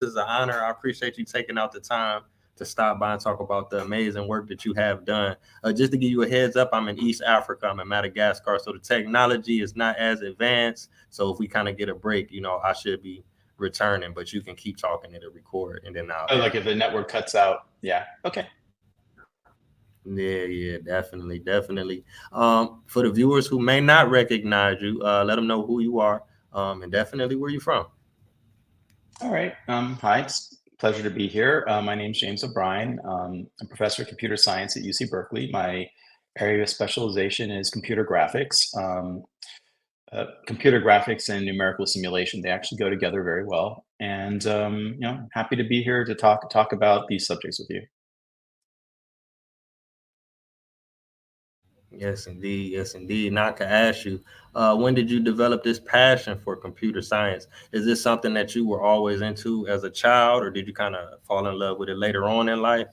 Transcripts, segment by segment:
is an honor. I appreciate you taking out the time to stop by and talk about the amazing work that you have done. Just to give you a heads up, I'm in East Africa. I'm in Madagascar, so the technology is not as advanced. So if we kind of get a break, I should be returning, but you can keep talking, it'll record, and then I'll Oh, add like if it. the network cuts out. Yeah. Okay. Yeah, yeah, definitely, definitely. For the viewers who may not recognize you, let them know who you are, and definitely where you're from. All right. Hi, it's a pleasure to be here. My name's James O'Brien. I'm a professor of computer science at UC Berkeley. My area of specialization is computer graphics. Computer graphics and numerical simulation, they actually go together very well. And happy to be here to talk about these subjects with you. Yes, indeed. Yes, indeed. Now I can ask you, when did you develop this passion for computer science? Is this something that you were always into as a child, or did you kind of fall in love with it later on in life?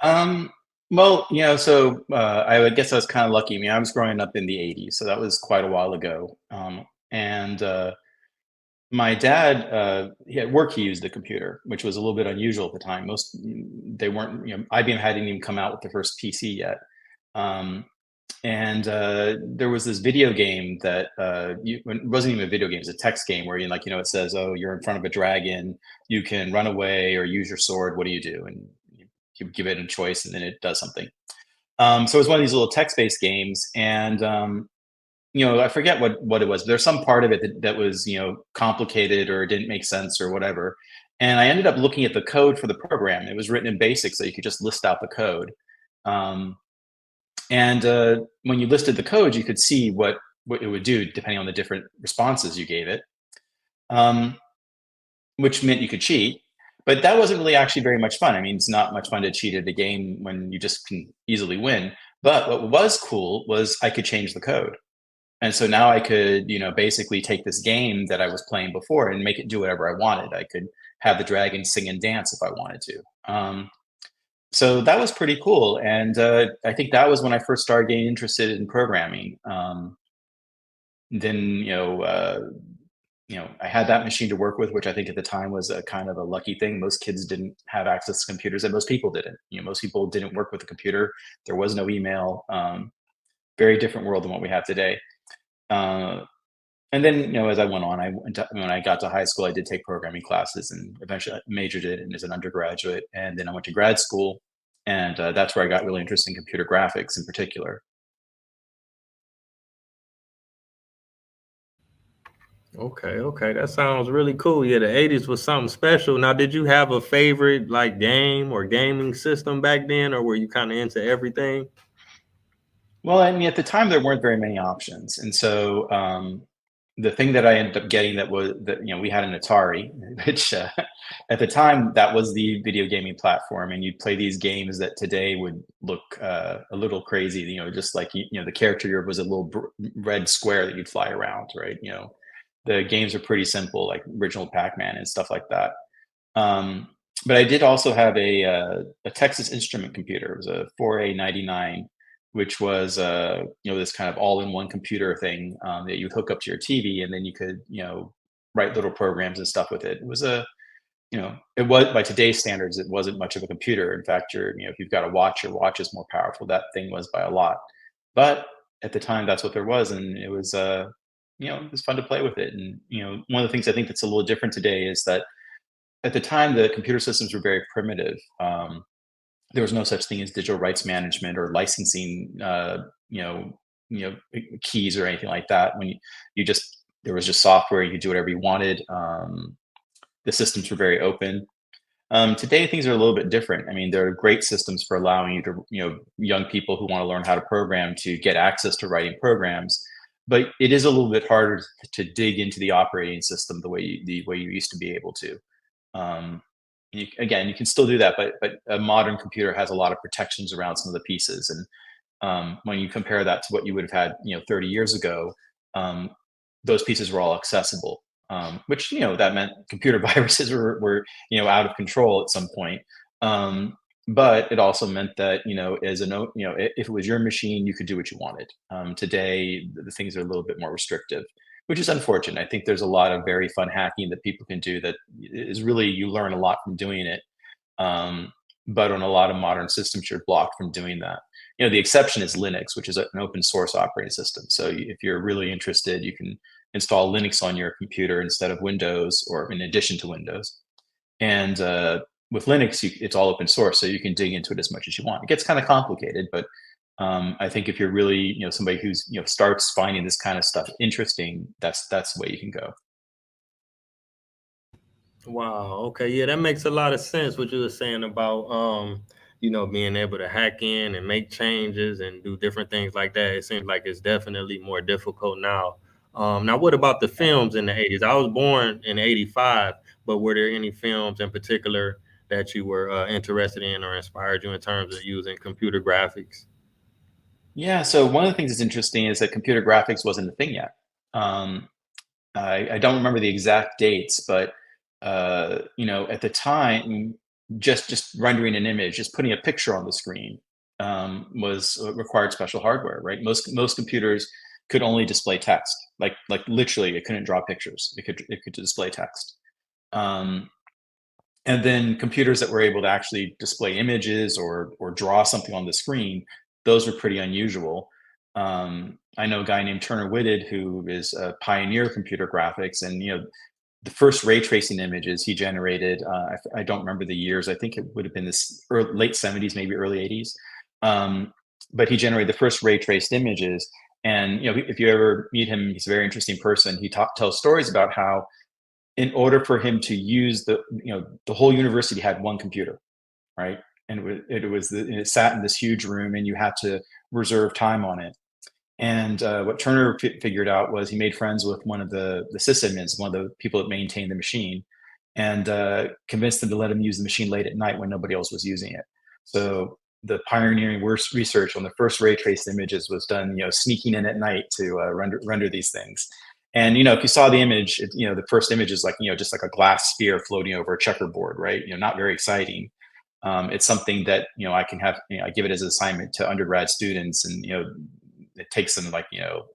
Um, well, I would guess I was kind of lucky. I mean, I was growing up in the '80s, so that was quite a while ago. And My dad, he at work, he used the computer, which was a little bit unusual at the time. They weren't, IBM hadn't even come out with the first PC yet. Um, and There was this video game that it wasn't even a video game; it was a text game where it says, "Oh, you're in front of a dragon. You can run away or use your sword. What do you do?" And you give it a choice, and then it does something. So it was one of these little text-based games, and I forget what it was, but there's some part of it that was complicated or didn't make sense or whatever. And I ended up looking at the code for the program. It was written in BASIC, so you could just list out the code. Um, and When you listed the code, you could see what it would do depending on the different responses you gave it, um, which meant you could cheat. But that wasn't really actually very much fun. I mean, it's not much fun to cheat at a game when you just can easily win. But what was cool was I could change the code. And so now I could, basically take this game that I was playing before and make it do whatever I wanted. I could have the dragon sing and dance if I wanted to. So that was pretty cool, and I think that was when I first started getting interested in programming. Then I had that machine to work with, which I think at the time was a kind of a lucky thing. Most kids didn't have access to computers, and most people didn't. Most people didn't work with a computer. There was no email. Very different world than what we have today. Uh, and then, as I went on, when I got to high school, I did take programming classes and eventually I majored in it as an undergraduate. And then I went to grad school, and that's where I got really interested in computer graphics in particular. Okay, okay, that sounds really cool. Yeah, the '80s was something special. Now, did you have a favorite like game or gaming system back then, or were you kind of into everything? Well, I mean, at the time, there weren't very many options. And so the thing that I ended up getting we had an Atari, which at the time, that was the video gaming platform. And you'd play these games that today would look a little crazy, just like, the character was a little red square that you'd fly around, right? The games are pretty simple, like original Pac-Man and stuff like that. Um, but I did also have a Texas Instrument computer. It was a 4A99, which was this kind of all-in-one computer thing that you would hook up to your TV, and then you could write little programs and stuff with it. It was it was, by today's standards, it wasn't much of a computer. In fact, if you've got a watch, your watch is more powerful. That thing was by a lot. But at the time, that's what there was, and it was it was fun to play with it. And one of the things I think that's a little different today is that at the time, the computer systems were very primitive. There was no such thing as digital rights management or licensing, keys or anything like that. You just there was just software. You could do whatever you wanted. The systems were very open. Today, things are a little bit different. I mean, there are great systems for allowing you to, young people who want to learn how to program to get access to writing programs. But it is a little bit harder to dig into the operating system the way you used to be able to. Um, Again, you can still do that, but a modern computer has a lot of protections around some of the pieces. And when you compare that to what you would have had, 30 years ago, um, those pieces were all accessible. Which that meant computer viruses were out of control at some point. But it also meant that as a note, if it was your machine, you could do what you wanted. Today, the things are a little bit more restrictive. which is unfortunate. I think there's a lot of very fun hacking that people can do that is really, you learn a lot from doing it. Um, but on a lot of modern systems, you're blocked from doing that. The exception is Linux, which is an open source operating system. So if you're really interested, you can install Linux on your computer instead of Windows, or in addition to Windows. And with Linux, it's all open source, so you can dig into it as much as you want. It gets kind of complicated, but I think if you're really, somebody who's, starts finding this kind of stuff interesting, that's the way you can go. Wow. Okay. Yeah, that makes a lot of sense. What you were saying about, being able to hack in and make changes and do different things like that. It seems like it's definitely more difficult now. Now, what about the films in the 80s? I was born in 85, but were there any films in particular that you were interested in or inspired you in terms of using computer graphics? Yeah. So one of the things that's interesting is that computer graphics wasn't a thing yet. Um, I don't remember the exact dates, but at the time, just rendering an image, just putting a picture on the screen, was required special hardware, right? Most computers could only display text, like literally, it couldn't draw pictures. It could display text. Um, and then computers that were able to actually display images or draw something on the screen, those were pretty unusual. I know a guy named Turner Whitted who is a pioneer of computer graphics, and the first ray tracing images he generated. I don't remember the years. I think it would have been this late '70s, maybe early '80s. But he generated the first ray traced images. And if you ever meet him, he's a very interesting person. He tells stories about how, in order for him to use the whole university had one computer, right? And it sat in this huge room, and you had to reserve time on it. And what Turner figured out was he made friends with one of the sysadmins, one of the people that maintained the machine, and convinced them to let him use the machine late at night when nobody else was using it. So the pioneering research on the first ray traced images was done, sneaking in at night to render these things. And if you saw the image, the first image is like just like a glass sphere floating over a checkerboard, right? Not very exciting. It's something that I can have. I give it as an assignment to undergrad students, and it takes them like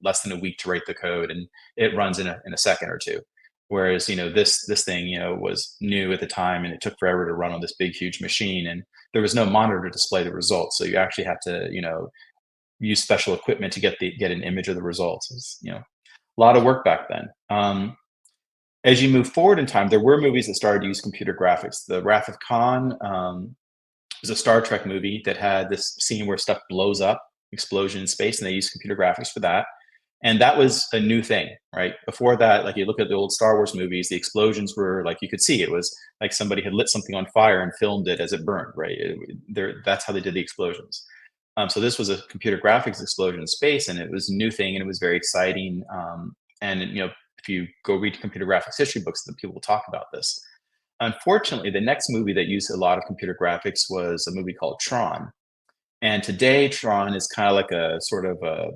less than a week to write the code, and it runs in a second or two. Whereas this thing was new at the time, and it took forever to run on this big huge machine, and there was no monitor to display the results, so you actually have to use special equipment to get an image of the results. It's a lot of work back then. As you move forward in time, there were movies that started to use computer graphics. The Wrath of Khan was a Star Trek movie that had this scene where stuff blows up, explosion in space, and they used computer graphics for that. And that was a new thing, right? Before that, like you look at the old Star Wars movies, the explosions were like, you could see it was like somebody had lit something on fire and filmed it as it burned, right? That's how they did the explosions. So this was a computer graphics explosion in space, and it was a new thing, and it was very exciting. And if you go read computer graphics history books, then people will talk about this. Unfortunately, the next movie that used a lot of computer graphics was a movie called Tron. And today, Tron is kind of like a sort of a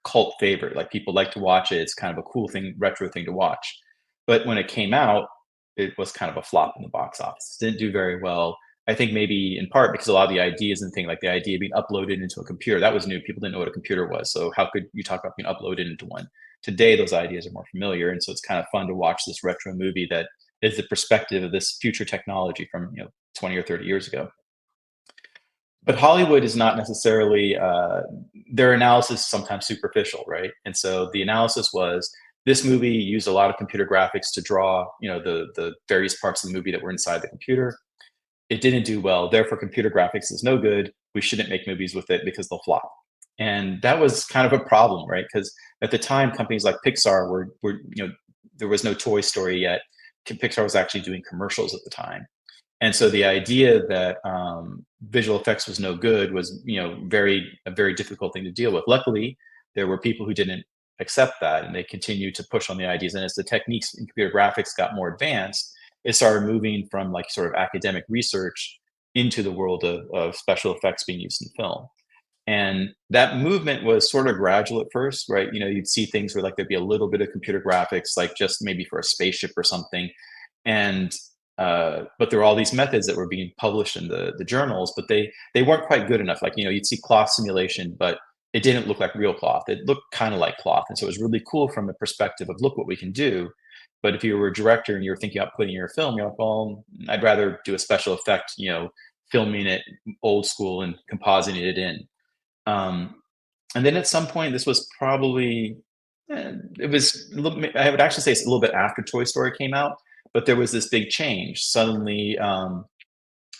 cult favorite. Like people like to watch it. It's kind of a cool thing, retro thing to watch. But when it came out, it was kind of a flop in the box office. It didn't do very well. I think maybe in part because a lot of the ideas and things, like the idea of being uploaded into a computer, that was new. People didn't know what a computer was. So how could you talk about being uploaded into one? Today, those ideas are more familiar. And so it's kind of fun to watch this retro movie that is the perspective of this future technology from 20 or 30 years ago. But Hollywood is not necessarily their analysis is sometimes superficial, right? And so the analysis was this movie used a lot of computer graphics to draw, the various parts of the movie that were inside the computer. It didn't do well, therefore computer graphics is no good. We shouldn't make movies with it because they'll flop. And that was kind of a problem, right? Because at the time, companies like Pixar were there was no Toy Story yet. Pixar was actually doing commercials at the time. And so the idea that visual effects was no good was, a very difficult thing to deal with. Luckily, there were people who didn't accept that, and they continued to push on the ideas. And as the techniques in computer graphics got more advanced, it started moving from like sort of academic research into the world of special effects being used in film. And that movement was sort of gradual at first, right? You'd see things where like there'd be a little bit of computer graphics, like just maybe for a spaceship or something. And but there were all these methods that were being published in the journals, but they weren't quite good enough. Like you'd see cloth simulation, but it didn't look like real cloth. It looked kind of like cloth. And so it was really cool from the perspective of look what we can do. But if you were a director and you were thinking about putting your film, you're like, well, I'd rather do a special effect, filming it old school and compositing it in. Um, and then at some point, this was probably, it was, I would actually say it's a little bit after Toy Story came out, but there was this big change. Suddenly,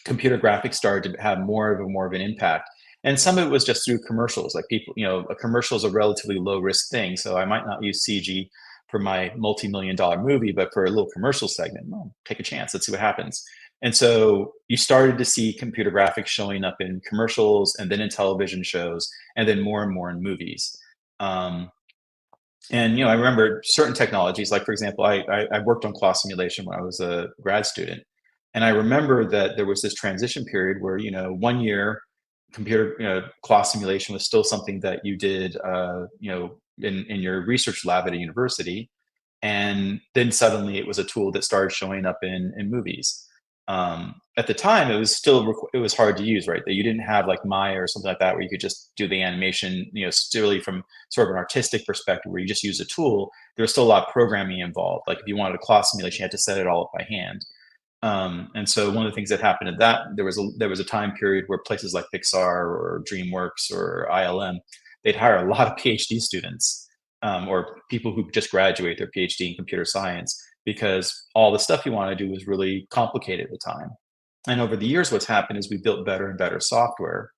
computer graphics started to have more of an impact. And some of it was just through commercials. Like people, a commercial is a relatively low risk thing. So I might not use CG for my multi-million-dollar movie, but for a little commercial segment, well, take a chance. Let's see what happens. And so you started to see computer graphics showing up in commercials and then in television shows and then more and more in movies. And I remember certain technologies, like for example, I worked on cloth simulation when I was a grad student, and I remember that there was this transition period where 1 year computer cloth simulation was still something that you did in your research lab at a university, and then suddenly it was a tool that started showing up in movies. At the time, it was hard to use, right? That you didn't have like Maya or something like that, where you could just do the animation, still from sort of an artistic perspective, where you just use a tool. There was still a lot of programming involved. Like if you wanted a cloth simulation, you had to set it all up by hand. And so one of the things that happened at that, there was a time period where places like Pixar or DreamWorks or ILM, they'd hire a lot of PhD students, or people who just graduate their PhD in computer science, because all the stuff you want to do was really complicated at the time. And over the years, what's happened is we built better and better software.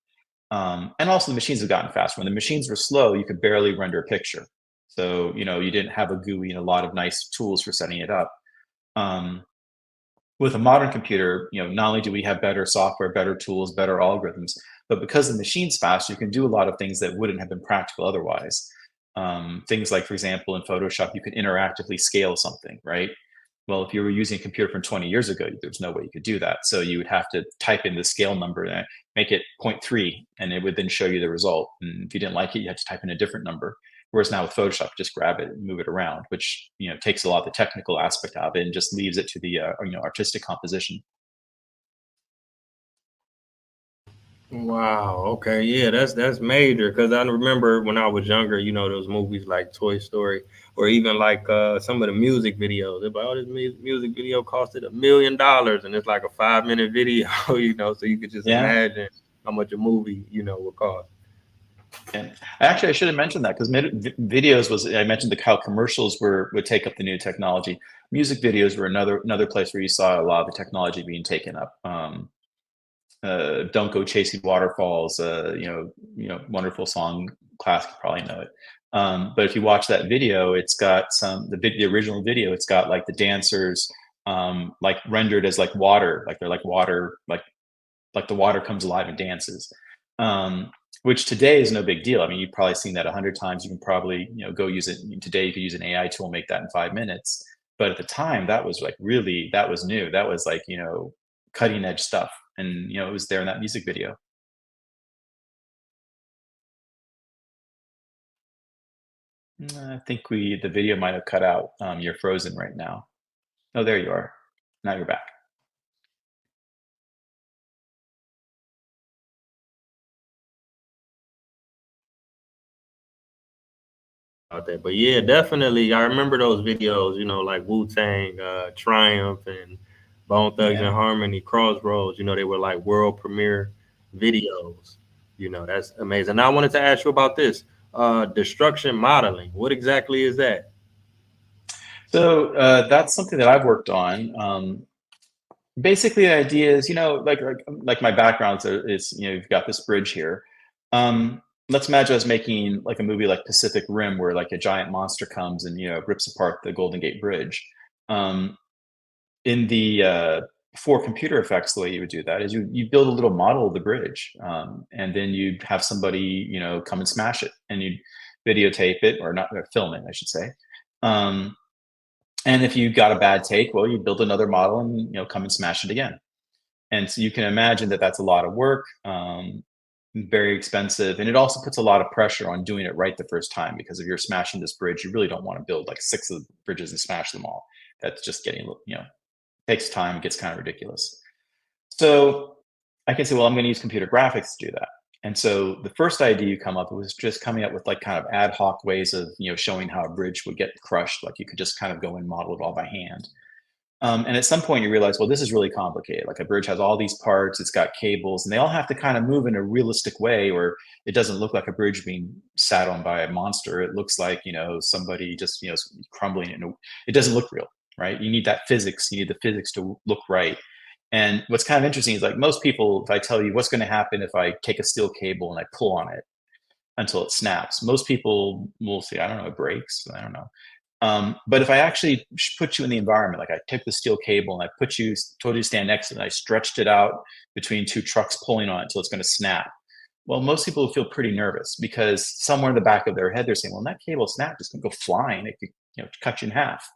And also the machines have gotten faster. When the machines were slow, you could barely render a picture. So, you didn't have a GUI and a lot of nice tools for setting it up. With a modern computer, not only do we have better software, better tools, better algorithms, but because the machine's fast, you can do a lot of things that wouldn't have been practical otherwise. Things like, for example, in Photoshop, you can interactively scale something, right? Well, if you were using a computer from 20 years ago, there's no way you could do that. So you would have to type in the scale number and make it 0.3, and it would then show you the result. And if you didn't like it, you had to type in a different number. Whereas now with Photoshop, just grab it and move it around, which takes a lot of the technical aspect of it and just leaves it to the artistic composition. Wow. Okay. Yeah, that's major. Because I remember when I was younger, those movies like Toy Story, or even like some of the music videos. They're like, oh, this music video costed $1 million, and it's like a 5 minute video. So you could just Yeah. imagine how much a movie, would cost. And actually, I should have mentioned that, because videos was, I mentioned how commercials would take up the new technology. Music videos were another place where you saw a lot of the technology being taken up. Don't Go Chasing Waterfalls, wonderful song, classic, probably know it. But if you watch that video, it's got the original video, it's got like the dancers like rendered as like water, like they're like water, like the water comes alive and dances. Which today is no big deal. I mean, you've probably seen that 100 times. You can probably, go use it today. You could use an AI tool, make that in 5 minutes. But at the time, that was like that was new. That was like, cutting edge stuff. And, it was there in that music video. I think the video might have cut out. You're frozen right now. Oh, there you are. Now you're back. Out there. But yeah, definitely. I remember those videos, like Wu Tang, Triumph, and Bone Thugs and Yeah. Harmony, Crossroads. They were like world premiere videos. That's amazing. Now I wanted to ask you about this destruction modeling. What exactly is that? So that's something that I've worked on. Basically, the idea is, like my background is, you've got this bridge here. Let's imagine us making like a movie like Pacific Rim, where like a giant monster comes and rips apart the Golden Gate Bridge. Um, in the For computer effects, the way you would do that is you build a little model of the bridge, and then you have somebody come and smash it, and you videotape it, or not, or film it, I should say. Um, and if you got a bad take, well, you build another model and come and smash it again. And so you can imagine that that's a lot of work, very expensive, and it also puts a lot of pressure on doing it right the first time. Because if you're smashing this bridge, you really don't want to build like 6 of the bridges and smash them all. That's just getting takes time, gets kind of ridiculous. So I can say, well, I'm going to use computer graphics to do that. And so the first idea you come up with was just coming up with like kind of ad hoc ways of, showing how a bridge would get crushed. Like you could just kind of go and model it all by hand. And at some point you realize, well, this is really complicated. Like a bridge has all these parts, it's got cables, and they all have to kind of move in a realistic way, or it doesn't look like a bridge being sat on by a monster. It looks like, somebody just, crumbling it. It doesn't look real, right? You need that physics. You need the physics to look right. And what's kind of interesting is like most people, if I tell you what's going to happen if I take a steel cable and I pull on it until it snaps, most people will say, I don't know, it breaks. I don't know. But if I actually put you in the environment, like I took the steel cable and I told you to stand next to it, and I stretched it out between two trucks pulling on it until it's going to snap. Well, most people will feel pretty nervous because somewhere in the back of their head, they're saying, well, when that cable snapped, it's going to go flying. It could, cut you in half.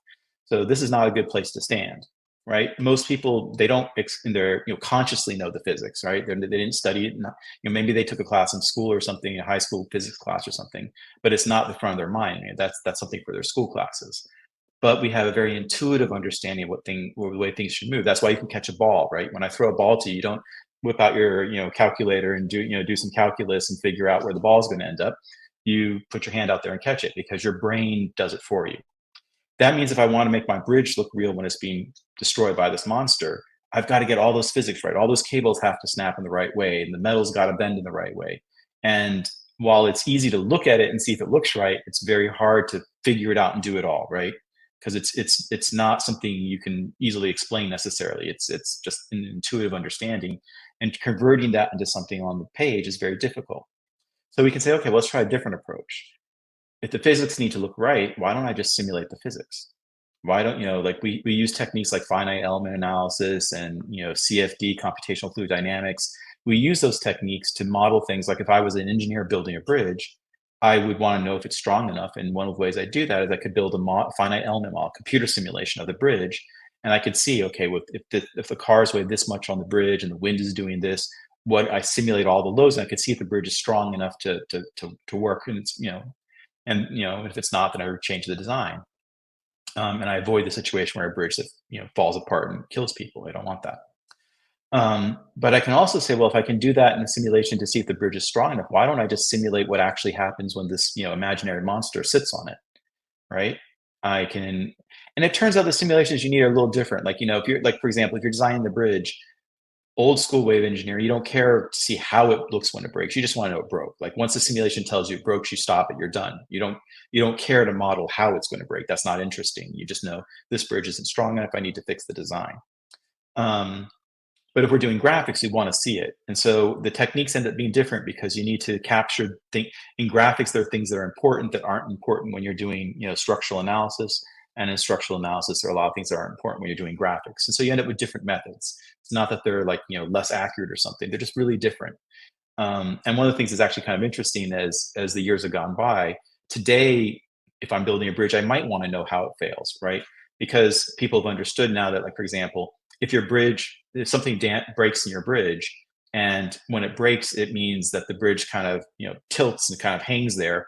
So this is not a good place to stand, right? Most people, they don't, they're, consciously know the physics, right? They didn't study it. Maybe they took a class in school or something, a high school physics class or something, but it's not the front of their mind. That's something for their school classes. But we have a very intuitive understanding of the way things should move. That's why you can catch a ball, right? When I throw a ball to you, you don't whip out your, calculator and do some calculus and figure out where the ball is going to end up. You put your hand out there and catch it because your brain does it for you. That means if I want to make my bridge look real when it's being destroyed by this monster, I've got to get all those physics right. All those cables have to snap in the right way, and the metal's got to bend in the right way. And while it's easy to look at it and see if it looks right, it's very hard to figure it out and do it all, right? Because it's not something you can easily explain necessarily. It's just an intuitive understanding, and converting that into something on the page is very difficult. So we can say, okay, well, let's try a different approach. If the physics need to look right, why don't I just simulate the physics? Why don't, like we use techniques like finite element analysis and, CFD, computational fluid dynamics. We use those techniques to model things. Like if I was an engineer building a bridge, I would want to know if it's strong enough. And one of the ways I do that is I could build a finite element model, computer simulation of the bridge. And I could see, okay, if the cars weigh this much on the bridge and the wind is doing this, what I simulate all the loads, and I could see if the bridge is strong enough to work. And it's, and if it's not, then I would change the design. And I avoid the situation where a bridge that falls apart and kills people. I don't want that. But I can also say, well, if I can do that in a simulation to see if the bridge is strong enough, why don't I just simulate what actually happens when this imaginary monster sits on it, right? I can, and it turns out the simulations you need are a little different. Like if you're like, for example, if you're designing the bridge, old school way of engineering, you don't care to see how it looks when it breaks. You just want to know it broke. Like once the simulation tells you it broke, you stop it, you're done. You don't care to model how it's going to break. That's not interesting. You just know this bridge isn't strong enough. I need to fix the design. But if we're doing graphics, we want to see it. And so the techniques end up being different because you need to capture in graphics, there are things that are important that aren't important when you're doing, structural analysis. And in structural analysis, there are a lot of things that are important when you're doing graphics. And so you end up with different methods. It's not that they're like, less accurate or something. They're just really different. And one of the things that's actually kind of interesting as the years have gone by, today, if I'm building a bridge, I might want to know how it fails, right? Because people have understood now that, like, for example, if something breaks in your bridge, and when it breaks, it means that the bridge kind of, tilts and kind of hangs there.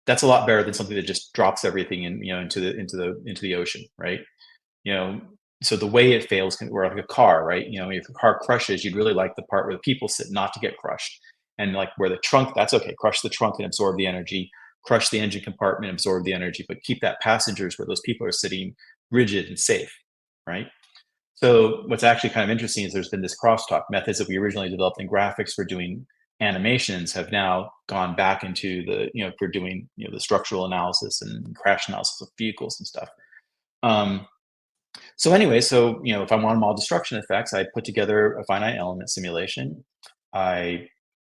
That's a lot better than something that just drops everything into the ocean, right? So the way it fails can work like a car, right? If a car crushes, you'd really like the part where the people sit not to get crushed, and like where the trunk, that's okay. Crush the trunk and absorb the energy. Crush the engine compartment, absorb the energy, but keep that passengers where those people are sitting rigid and safe, right? So what's actually kind of interesting is there's been this crosstalk. Methods that we originally developed in graphics for doing animations have now gone back into for doing, the structural analysis and crash analysis of vehicles and stuff. So anyway, if I want to model destruction effects, I put together a finite element simulation. I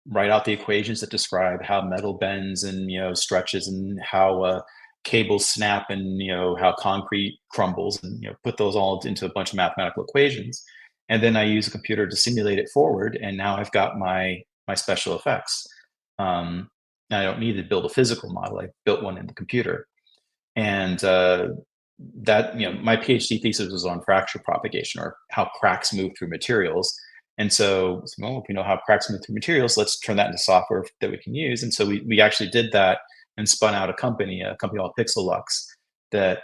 write out the equations that describe how metal bends and, stretches, and how cables snap, and, how concrete crumbles, and, put those all into a bunch of mathematical equations. And then I use a computer to simulate it forward. And now I've got my special effects. Now I don't need to build a physical model. I built one in the computer. And that, my PhD thesis was on fracture propagation, or how cracks move through materials. And so, well, if we know how cracks move through materials, let's turn that into software that we can use. And so we actually did that and spun out a company called Pixellux that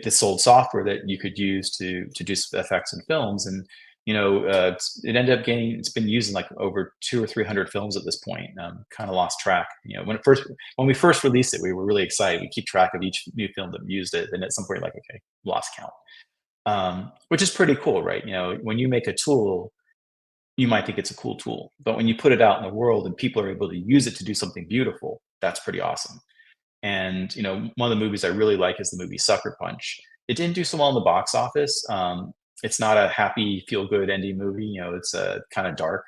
sold software that you could use to do effects in films. And it ended up getting, it's been used in like over 200 or 300 films at this point. Kind of lost track. When we first released it, we were really excited. We keep track of each new film that used it, and at some point, like, okay, lost count. Which is pretty cool, right? When you make a tool, you might think it's a cool tool, but when you put it out in the world and people are able to use it to do something beautiful, that's pretty awesome. And one of the movies I really like is the movie Sucker Punch. It didn't do so well in the box office. It's not a happy, feel-good indie movie. It's kind of dark,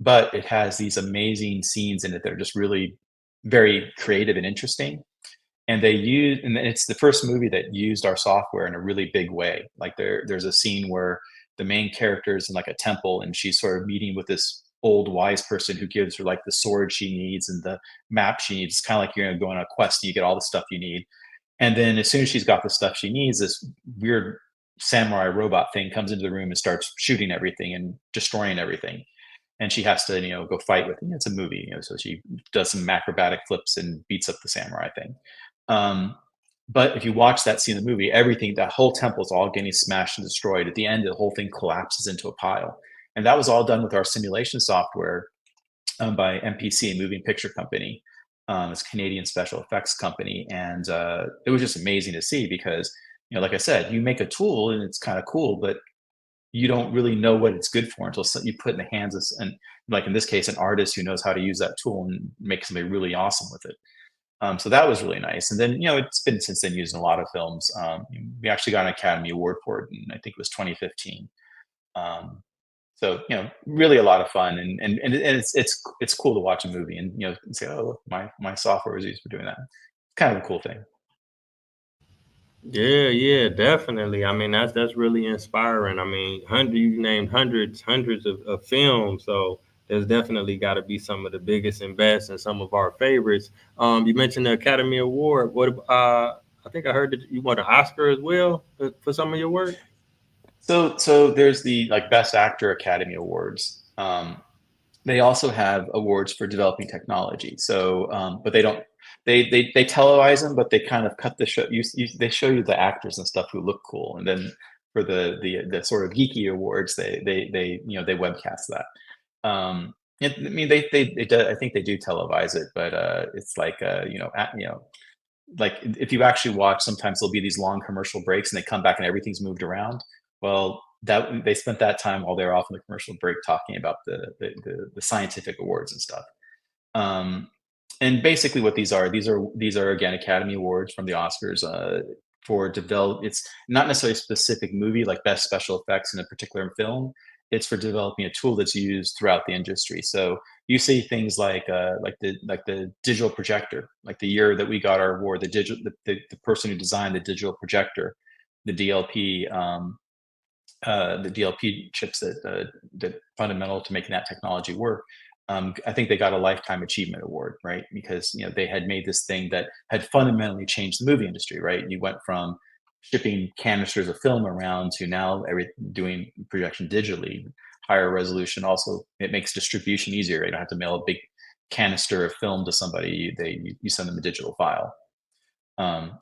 but it has these amazing scenes in it that are just really very creative and interesting. And it's the first movie that used our software in a really big way. Like there's a scene where the main character is in like a temple, and she's sort of meeting with this old wise person who gives her like the sword she needs and the map she needs. It's kind of like you're gonna go on a quest and you get all the stuff you need. And then as soon as she's got the stuff she needs, this weird samurai robot thing comes into the room and starts shooting everything and destroying everything. And she has to, go fight with it. It's a movie, so she does some acrobatic flips and beats up the samurai thing. Um, but if you watch that scene in the movie, everything, that whole temple is all getting smashed and destroyed. At the end, the whole thing collapses into a pile. And that was all done with our simulation software by MPC, Moving Picture Company. It's a Canadian special effects company. And it was just amazing to see because, like I said, you make a tool and it's kind of cool, but you don't really know what it's good for until you put it in the hands of, and like in this case, an artist who knows how to use that tool and make something really awesome with it. So that was really nice. And then, it's been since then used in a lot of films. We actually got an Academy Award for it, and I think it was 2015. Um, so, really a lot of fun, and it's cool to watch a movie and and say, oh, look, my software was used for doing that. It's kind of a cool thing. Yeah, yeah, definitely. I mean, that's really inspiring. I mean, you named hundreds of films, so there's definitely got to be some of the biggest and best and some of our favorites. You mentioned the Academy Award. I think I heard that you won an Oscar as well for some of your work. So there's the like Best Actor Academy Awards. They also have awards for developing technology. So, but they don't. They televise them, but they kind of cut the show. They show you the actors and stuff who look cool, and then for the sort of geeky awards, they webcast that. I mean, they do, I think they do televise it, but it's like like if you actually watch, sometimes there'll be these long commercial breaks, and they come back and everything's moved around. Well, that they spent that time while they were off in the commercial break talking about the scientific awards and stuff. Um, and basically, what these are again Academy Awards from the Oscars for develop. It's not necessarily a specific movie like best special effects in a particular film. It's for developing a tool that's used throughout the industry. So you see things like the digital projector, like the year that we got our award, the person who designed the digital projector, the DLP. The DLP chips that fundamental to making that technology work. I think they got a lifetime achievement award, right? Because they had made this thing that had fundamentally changed the movie industry, right? You went from shipping canisters of film around to now doing projection digitally, higher resolution. Also, it makes distribution easier. Right? You don't have to mail a big canister of film to somebody. You send them a digital file.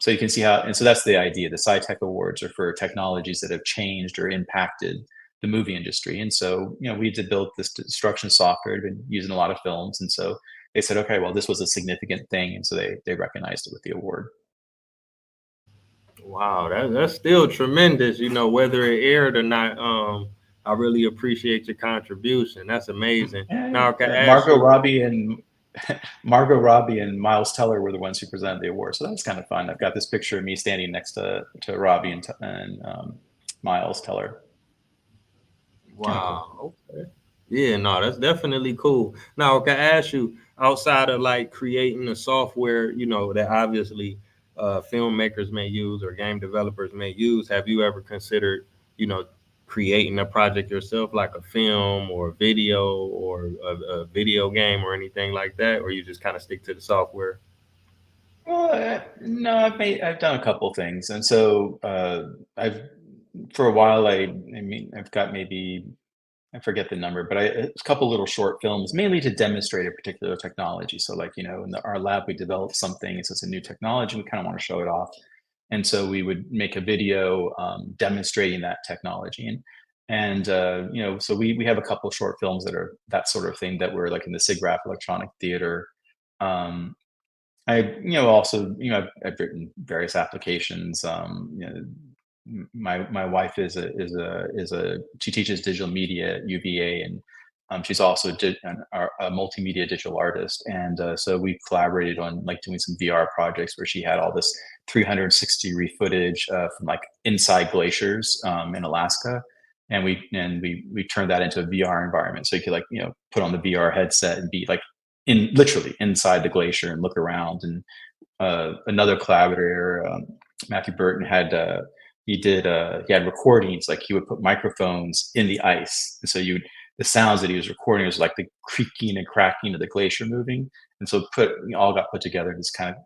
So you can see how, and so that's the idea. The SciTech Awards are for technologies that have changed or impacted the movie industry. And so, we had to build this destruction software, been used in a lot of films. And so they said, okay, well, this was a significant thing. And so they recognized it with the award. Wow, that's still tremendous. Whether it aired or not. I really appreciate your contribution. That's amazing. Yeah, Now, I can yeah. ask you. Margot Robbie and Miles Teller were the ones who presented the award. So that was kind of fun. I've got this picture of me standing next to Robbie and Miles Teller. Kind of cool. Wow. Okay. Yeah, no, that's definitely cool. Now, can I ask you, outside of like creating the software, that obviously filmmakers may use or game developers may use, have you ever considered, you know, creating a project yourself, like a film or a video or a video game or anything like that, or you just kind of stick to the software? Well, no, I've done a couple things, and so I've for a while. I mean, I've got maybe I forget the number, but a couple little short films, mainly to demonstrate a particular technology. So, like in our lab, we developed something. It's a new technology. We kind of want to show it off, and so we would make a video demonstrating that technology. And so we have a couple of short films that are that sort of thing that were like in the SIGGRAPH Electronic Theater. Um, also, I've written various applications. My wife she teaches digital media at UVA, and she's also a multimedia digital artist. And so we collaborated on like doing some VR projects where she had all this 360 degree footage from like inside glaciers in Alaska. And we turned that into a VR environment. So you could like, put on the VR headset and be like literally inside the glacier and look around. And another collaborator, Matthew Burton, he had recordings, like he would put microphones in the ice, and so the sounds that he was recording was like the creaking and cracking of the glacier moving, and so all got put together in this kind of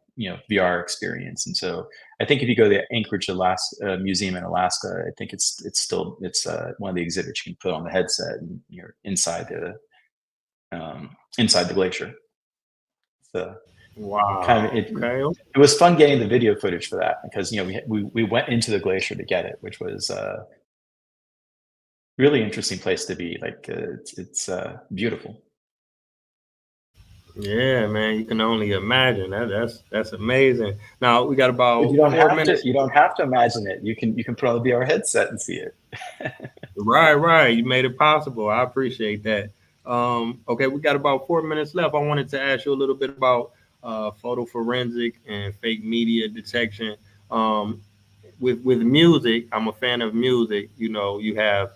VR experience. And so I think if you go to the Anchorage Alaska Museum in Alaska, I think it's one of the exhibits you can put on the headset and you're inside the glacier. So kind of Wow. Okay. it was fun getting the video footage for that, because we went into the glacier to get it, which was a really interesting place to be. Like it's beautiful. Yeah, man, you can only imagine. That's amazing. Now we got But about you don't 4 minutes. have to imagine it. You can put on the VR headset and see it. Right, right. You made it possible. I appreciate that. Okay, we got about 4 minutes left. I wanted to ask you a little bit about photo forensic and fake media detection. Um, with music, I'm a fan of music. You know, you have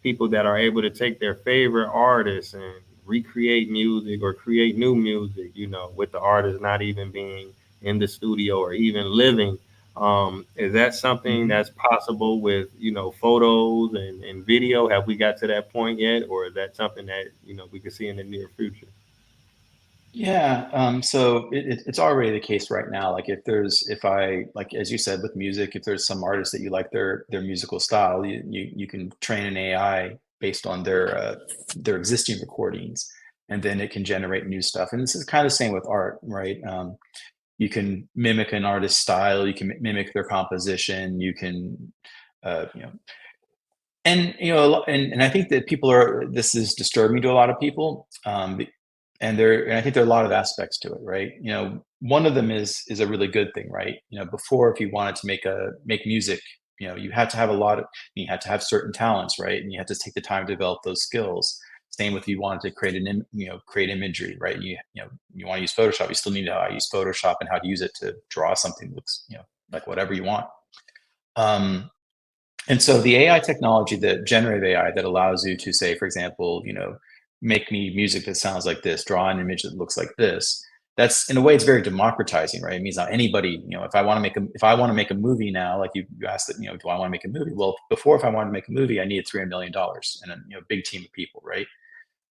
people that are able to take their favorite artists and recreate music or create new music. You know, with the artist not even being in the studio or even living. Is that something Mhm. that's possible with photos and video? Have we got to that point yet, or is that something that we could see in the near future? Yeah, so it's already the case right now. Like if I, like as you said with music, if there's some artist that you like their musical style, you can train an AI based on their existing recordings, and then it can generate new stuff. And this is kind of the same with art, right? You can mimic an artist's style, you can mimic their composition, you can, you know, and I think that this is disturbing to a lot of people. And I think there are a lot of aspects to it, right? One of them is a really good thing, right? Before, if you wanted to make music, you had to have you had to have certain talents, right? And you had to take the time to develop those skills. Same with, you wanted to create imagery, right? You want to use Photoshop, you still need to know how to use Photoshop and how to use it to draw something that looks, like whatever you want. Um, and so the AI technology, the generative AI that allows you to say, for example, make me music that sounds like this, draw an image that looks like this. That's, in a way, it's very democratizing, right? It means now anybody, if I want to make a movie now, like you asked that, do I want to make a movie? Well, before, if I wanted to make a movie, I needed $300 million and a big team of people, right?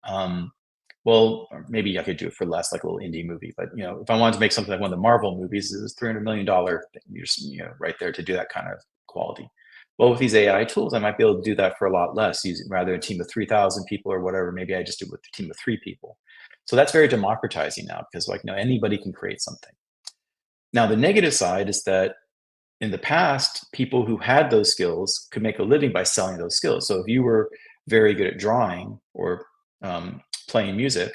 Um, well, or maybe I could do it for less, like a little indie movie. But if I wanted to make something like one of the Marvel movies, it was $300 million you're right there to do that kind of quality. Well, with these AI tools, I might be able to do that for a lot less, using rather a team of 3,000 people or whatever. Maybe I just do it with a team of 3 people. So that's very democratizing now, because like anybody can create something. Now the negative side is that in the past, people who had those skills could make a living by selling those skills. So if you were very good at drawing or playing music,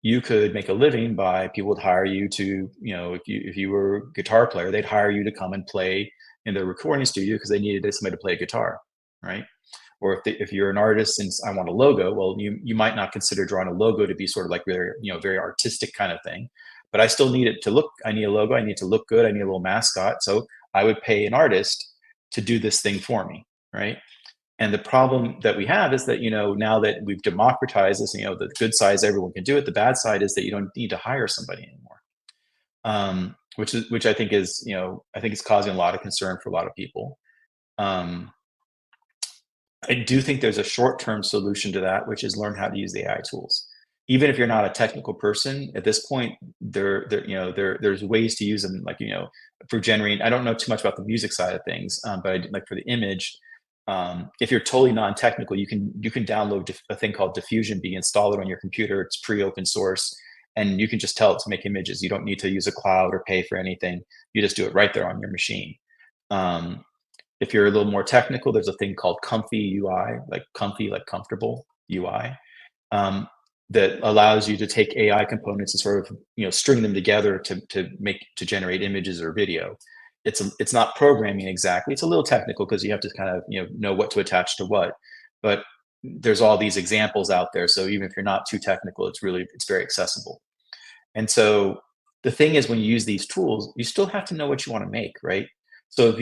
you could make a living by, people would hire you to, if you were a guitar player, they'd hire you to come and play in their recording studio because they needed somebody to play guitar, right? Or if you're an artist and I want a logo, well, you might not consider drawing a logo to be sort of like very artistic kind of thing, but I still need it to look. I need a logo. I need to look good. I need a little mascot. So I would pay an artist to do this thing for me, right? And the problem that we have is that now that we've democratized this, the good side is everyone can do it. The bad side is that you don't need to hire somebody anymore, which I think is I think it's causing a lot of concern for a lot of people. Um, I do think there's a short-term solution to that, which is learn how to use the AI tools. Even if you're not a technical person, at this point, there's ways to use them, like for generating. I don't know too much about the music side of things, but like for the image, if you're totally non-technical, you can download a thing called Diffusion B, install it on your computer. It's pre-open source, and you can just tell it to make images. You don't need to use a cloud or pay for anything. You just do it right there on your machine. Um, If you're a little more technical, there's a thing called comfy UI, like comfy, like comfortable UI, um, that allows you to take AI components and sort of string them together to generate images or video. It's not programming exactly. It's a little technical because you have to kind of know what to attach to what, but there's all these examples out there. So even if you're not too technical, it's very accessible. And so the thing is, when you use these tools, you still have to know what you want to make, right? So if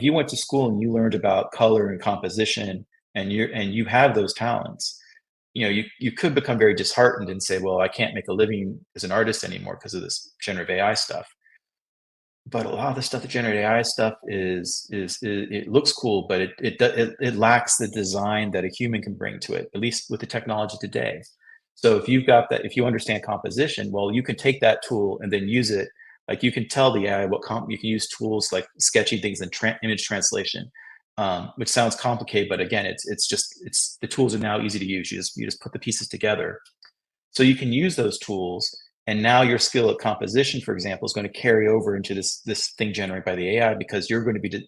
you went to school and you learned about color and composition, and you have those talents, you could become very disheartened and say, well, I can't make a living as an artist anymore because of this generative AI stuff. But a lot of the stuff, the generative AI stuff, it looks cool, but it lacks the design that a human can bring to it, at least with the technology today. So if if you understand composition, well, you can take that tool and then use it. Like, you can tell the AI you can use tools like sketchy things and image translation, which sounds complicated, but again, it's the tools are now easy to use. You just put the pieces together. So you can use those tools, and now your skill at composition, for example, is going to carry over into this thing generated by the AI, because you're going to be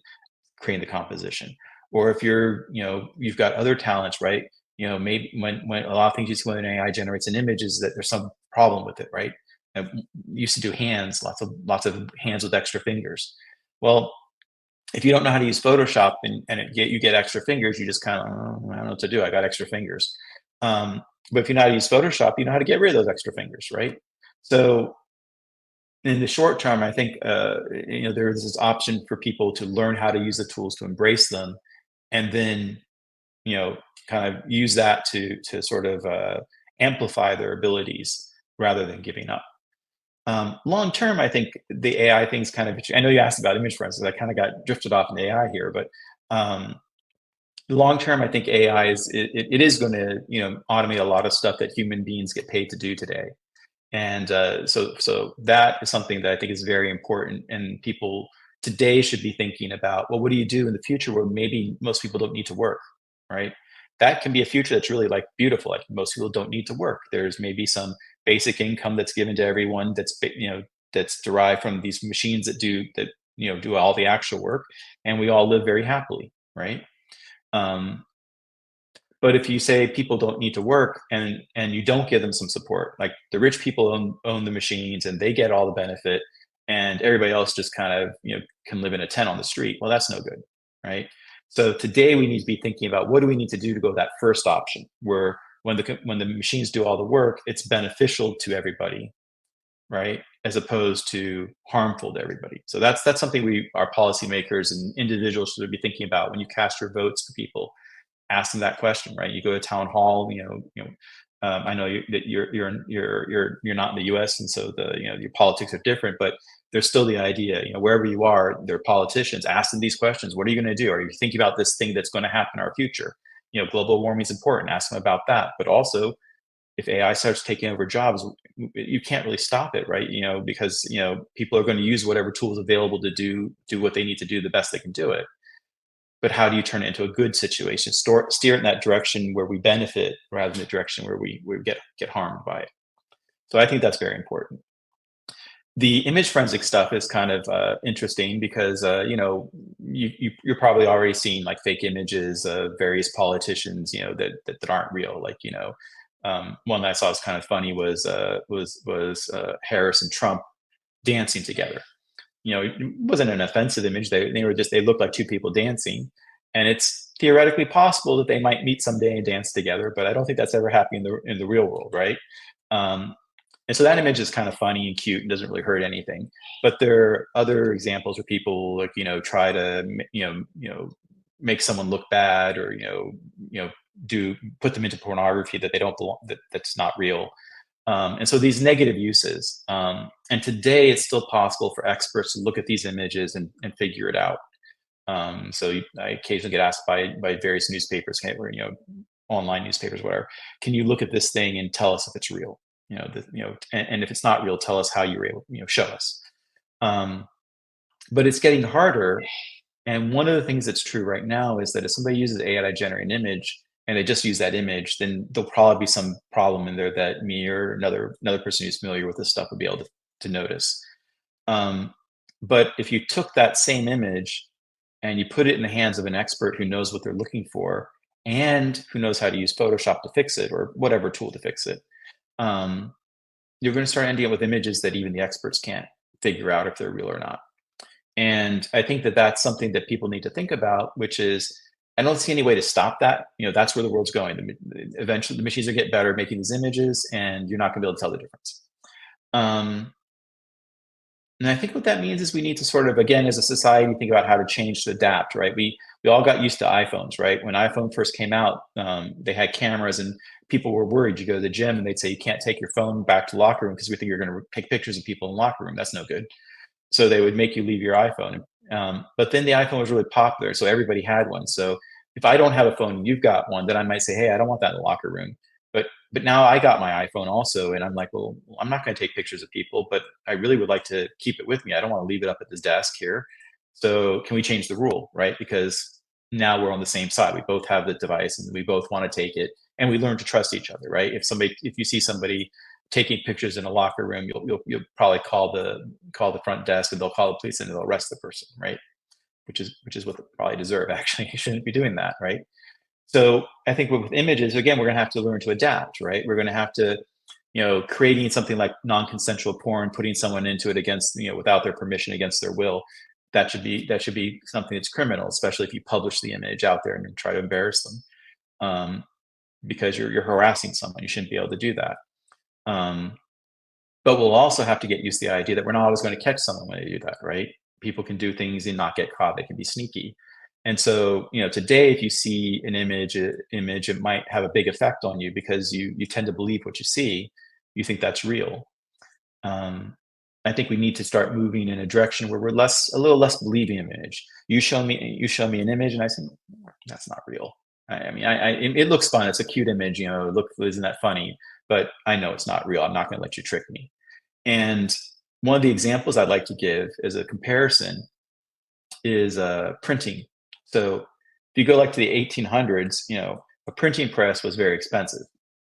creating the composition. Or if you've got other talents, right? Maybe when a lot of things you see when an AI generates an image is that there's some problem with it, right? I used to do hands, lots of hands with extra fingers. Well, if you don't know how to use Photoshop you get extra fingers, you just kind of, oh, I don't know what to do. I got extra fingers. But if you know how to use Photoshop, you know how to get rid of those extra fingers, right? So in the short term, I think there's this option for people to learn how to use the tools, to embrace them, and then kind of use that to sort of amplify their abilities rather than giving up. Long term, I think the AI things kind of, I know you asked about image, for instance. I kind of got drifted off in AI here, but long term, I think AI it is going to automate a lot of stuff that human beings get paid to do today. And so that is something that I think is very important, and people today should be thinking about, well, what do you do in the future where maybe most people don't need to work, right? That can be a future that's really like beautiful. Like, most people don't need to work. There's maybe some basic income that's given to everyone, that's derived from these machines that do all the actual work, and we all live very happily, right? Um, but if you say people don't need to work, and you don't give them some support, like the rich people own the machines and they get all the benefit, and everybody else just kind of can live in a tent on the street, well, that's no good, right? So today we need to be thinking about, what do we need to do to go that first option, where when the machines do all the work, it's beneficial to everybody, right? As opposed to harmful to everybody. So that's something our policymakers and individuals should be thinking about when you cast your votes for people. Ask them that question, right? You go to town hall, I know that you're not in the U.S., and so your politics are different, but there's still the idea, wherever you are, there are politicians. Ask them these questions. What are you going to do? Are you thinking about this thing that's going to happen in our future? Global warming is important. Ask them about that. But also, if AI starts taking over jobs, you can't really stop it, right? Because people are going to use whatever tools available to do what they need to do the best they can do it. But how do you turn it into a good situation? Steer it in that direction where we benefit, rather than the direction where we get harmed by it. So I think that's very important. The image forensic stuff is kind of interesting because you're probably already seeing like fake images of various politicians that aren't real. Like one that I saw was kind of funny was Harris and Trump dancing together. It wasn't an offensive image. They looked like two people dancing, and it's theoretically possible that they might meet someday and dance together, but I don't think that's ever happening in the real world, right? And so that image is kind of funny and cute and doesn't really hurt anything. But there are other examples where people try to make someone look bad, or put them into pornography that they don't belong, that's not real. And so these negative uses, and today it's still possible for experts to look at these images and figure it out. So I occasionally get asked by various newspapers, or online newspapers, whatever, can you look at this thing and tell us if it's real? And if it's not real, tell us how you were able, show us. But it's getting harder. And one of the things that's true right now is that if somebody uses AI to generate an image, and they just use that image, then there'll probably be some problem in there that me or another person who's familiar with this stuff would be able to notice. But if you took that same image and you put it in the hands of an expert who knows what they're looking for and who knows how to use Photoshop to fix it or whatever tool to fix it, um, you're going to start ending up with images that even the experts can't figure out if they're real or not. And I think that that's something that people need to think about, which is I don't see any way to stop that. That's where the world's going. Eventually, the machines are get better at making these images, and you're not going to be able to tell the difference. Um, and I think what that means is we need to sort of, again, as a society, think about how to change to adapt, right? We all got used to iPhones, right? When iPhone first came out, they had cameras, and people were worried. You go to the gym, and they'd say you can't take your phone back to the locker room because we think you're going to take pictures of people in the locker room. That's no good. So they would make you leave your iPhone. But then the iPhone was really popular, so everybody had one. So if I don't have a phone and you've got one, then I might say, hey, I don't want that in the locker room. But now I got my iPhone also, and I'm like, well, I'm not going to take pictures of people, but I really would like to keep it with me. I don't want to leave it up at this desk here. So can we change the rule, right? Because now we're on the same side. We both have the device, and we both want to take it, and we learn to trust each other, right? If you see somebody taking pictures in a locker room, you'll probably call the front desk, and they'll call the police, and they'll arrest the person, right? Which is what they probably deserve. Actually, you shouldn't be doing that, right? So I think with images, again, we're going to have to learn to adapt, right? We're going to have to, creating something like non-consensual porn, putting someone into it against, without their permission, against their will. That should be something that's criminal, especially if you publish the image out there and try to embarrass them, because you're harassing someone. You shouldn't be able to do that. But we'll also have to get used to the idea that we're not always going to catch someone when they do that, right? People can do things and not get caught. They can be sneaky. And so, today, if you see an image, it might have a big effect on you because you tend to believe what you see. You think that's real. I think we need to start moving in a direction where we're a little less believing an image. You show me an image, and I say, that's not real. I mean, it looks fun. It's a cute image. Look, isn't that funny? But I know it's not real. I'm not going to let you trick me. And one of the examples I'd like to give as a comparison is printing. So if you go like to the 1800s, a printing press was very expensive.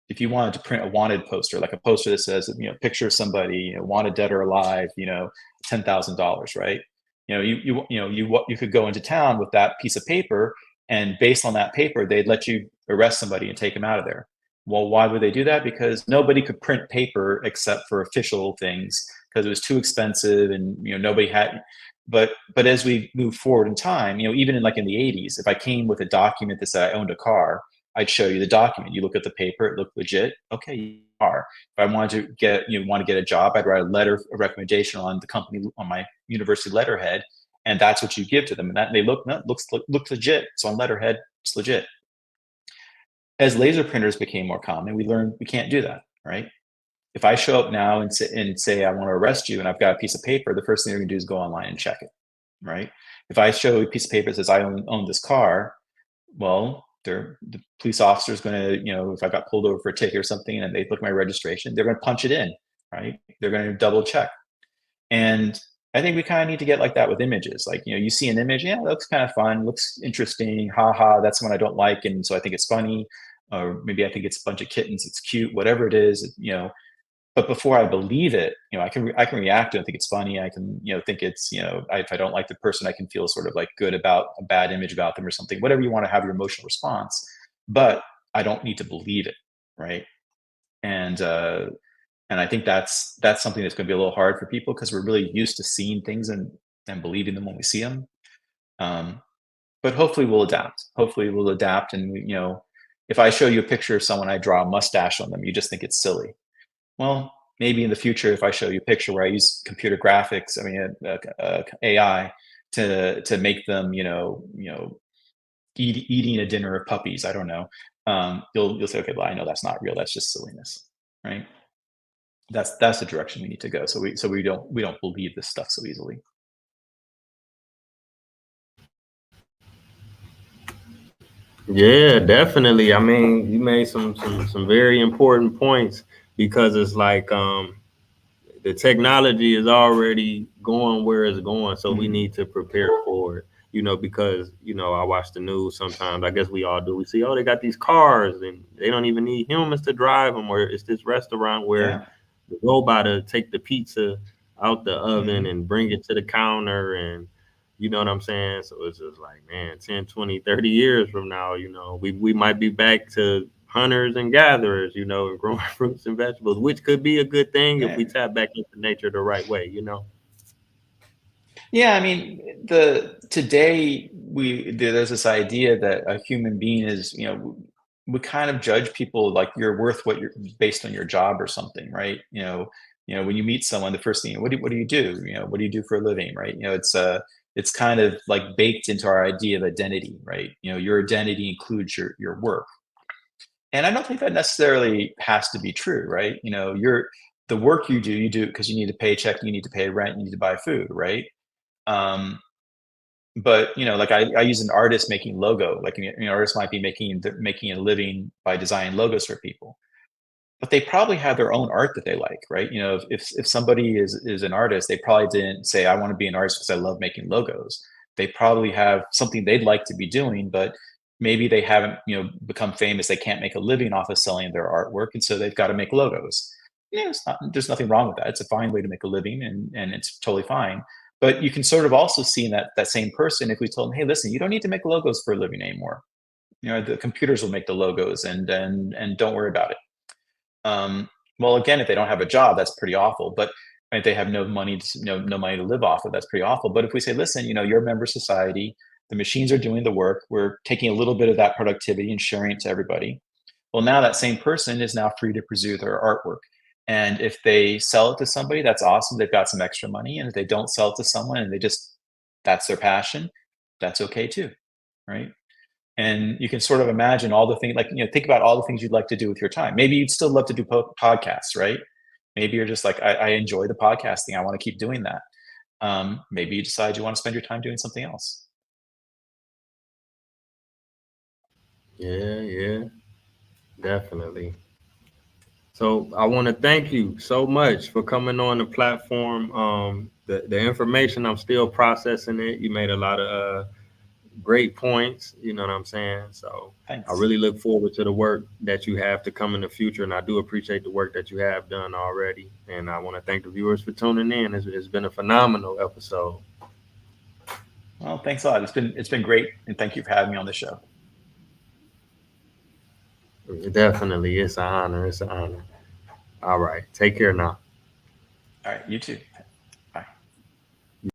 If you wanted to print a wanted poster, like a poster that says, picture of somebody, wanted dead or alive, $10,000, right? You could go into town with that piece of paper, and based on that paper, they'd let you arrest somebody and take them out of there. Well, why would they do that? Because nobody could print paper except for official things, because it was too expensive, and nobody had. But as we move forward in time, even in the 80s, if I came with a document that said I owned a car, I'd show you the document. You look at the paper, it looked legit. Okay, you are. If I wanted to get a job, I'd write a recommendation on the company on my university letterhead, and that's what you give to them. And that they looks legit. So on letterhead, it's legit. As laser printers became more common, we learned we can't do that, right? If I show up now and say I want to arrest you, and I've got a piece of paper, the first thing they're going to do is go online and check it, right? If I show a piece of paper that says I own this car, well, the police officer is going to, if I got pulled over for a ticket or something and they look at my registration, they're going to punch it in, right? They're going to double check. And I think we kind of need to get like that with images. Like, you see an image, yeah, that looks kind of fun, looks interesting, haha, that's one I don't like, and so I think it's funny. Or maybe I think it's a bunch of kittens, it's cute, whatever it is, But before I believe it, I can react to it and think it's funny. I can, think it's, if I don't like the person, I can feel sort of like good about a bad image about them or something, whatever you want to have your emotional response. But I don't need to believe it, right? And I think that's something that's going to be a little hard for people because we're really used to seeing things and believing them when we see them. But hopefully we'll adapt. And if I show you a picture of someone, I draw a mustache on them, you just think it's silly. Well, maybe in the future, if I show you a picture where I use computer graphics, AI to make them, eating a dinner of puppies, I don't know. You'll say, okay, well, I know that's not real. That's just silliness, right? That's the direction we need to go. So we don't believe this stuff so easily. Yeah, definitely. I mean, you made some very important points because it's like the technology is already going where it's going, so we need to prepare for it. Because I watch the news sometimes. I guess we all do. We see, oh, they got these cars, and they don't even need humans to drive them. Or it's this restaurant where the robot will take the pizza out the oven and bring it to the counter, and You know what I'm saying? So it's just like, man, 10, 20, 30 years from now, we might be back to hunters and gatherers, and growing fruits and vegetables, which could be a good thing if we Yeah. tap back into nature the right way. Yeah, I mean, today there's this idea that a human being is, we kind of judge people like you're worth what you're based on your job or something, right? When you meet someone, the first thing, what do you do? What do you do for a living, right? It's kind of like baked into our idea of identity, right? Your identity includes your work. And I don't think that necessarily has to be true, right? The work you do because you need a paycheck, you need to pay rent, you need to buy food, right? Um, but like I use an artist making logo. Like an artist might be making a living by designing logos for people, but they probably have their own art that they like, right? If somebody is an artist, they probably didn't say I want to be an artist because I love making logos. They probably have something they'd like to be doing, but maybe they haven't become famous. They can't make a living off of selling their artwork, and so they've got to make logos. There's nothing wrong with that. It's a fine way to make a living, and it's totally fine. But you can sort of also see that same person, if we told them, hey, listen, you don't need to make logos for a living anymore. The computers will make the logos, and don't worry about it. Well, again, if they don't have a job, that's pretty awful. But if they have no money, no money to live off of, that's pretty awful. But if we say, listen, you're a member of society, the machines are doing the work, we're taking a little bit of that productivity and sharing it to everybody. Well, now that same person is now free to pursue their artwork. And if they sell it to somebody, that's awesome. They've got some extra money. And if they don't sell it to someone and that's their passion, that's okay too. Right. And you can sort of imagine all the things, like, think about all the things you'd like to do with your time. Maybe you'd still love to do podcasts, right? Maybe you're just like, I enjoy the podcasting. I want to keep doing that. Maybe you decide you want to spend your time doing something else. Yeah, yeah, definitely. So I want to thank you so much for coming on the platform. The information, I'm still processing it. You made a lot of great points. You know what I'm saying? So I Thanks. really look forward to the work that you have to come in the future, and I do appreciate the work that you have done already. And I want to thank the viewers for tuning in. It's been a phenomenal episode. Well, thanks a lot. It's been great. And thank you for having me on the show. Definitely, it's an honor. It's an honor. All right, take care now. All right. You too.